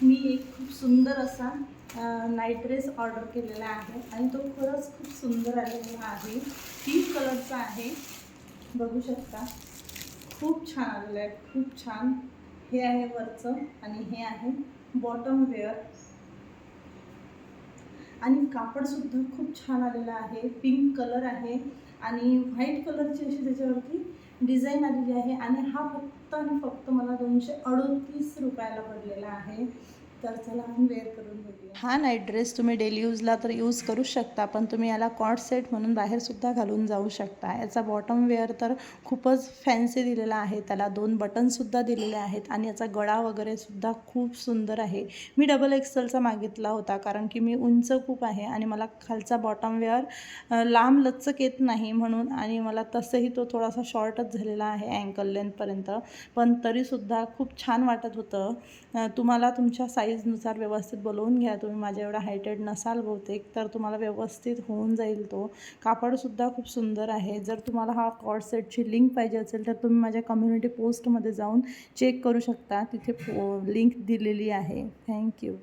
मी एक खूप सुंदर असा नाईट ड्रेस ऑर्डर केलेला आहे आणि तो खरंच खूप सुंदर आलेला आहे. पिंक कलरचा आहे, बघू शकता. खूप छान आलेलं आहे, खूप छान. हे आहे वरचं आणि हे आहे बॉटम वेअर. आणि कापडसुद्धा खूप छान आलेलं आहे. पिंक कलर आहे आणि व्हाईट कलरची अशी त्याच्यावरती डिझाईन आलेली आहे आणि हा फक्त आणि फक्त मला 238 रुपयाला पडलेला आहे. तर चला आपण वेअर करून बघूया. हा नाईट ड्रेस तुम्ही डेली यूजला तर यूज करू शकता, पण तुम्ही याला कॉट सेट म्हणून बाहेरसुद्धा घालून जाऊ शकता. याचा बॉटम वेअर तर खूपच फॅन्सी दिलेला आहे. त्याला 2 बटनसुद्धा दिलेले आहेत आणि याचा गळा वगैरेसुद्धा खूप सुंदर आहे. मी डबल एक्सेलचा मागितला होता, कारण की मी उंच खूप आहे आणि मला खालचा बॉटम वेअर लांब लचक येत नाही म्हणून, आणि मला तसंही तो थोडासा शॉर्टच झालेला आहे अँकल लेंथपर्यंत, पण तरीसुद्धा खूप छान वाटत होतं. तुम्हाला तुमच्या साईजनुसार व्यवस्थित बोलवून घ्या. तुम्ही माझ्या एवढा हायटेड नसाल बहुतेक, तर तुम्हाला व्यवस्थित होऊन जाईल तो. कापडसुद्धा खूप सुंदर आहे. जर तुम्हाला हा कॉर्ड सेटची लिंक पाहिजे असेल तर तुम्ही माझ्या कम्युनिटी पोस्टमध्ये जाऊन चेक करू शकता. तिथे लिंक दिलेली आहे. थँक्यू.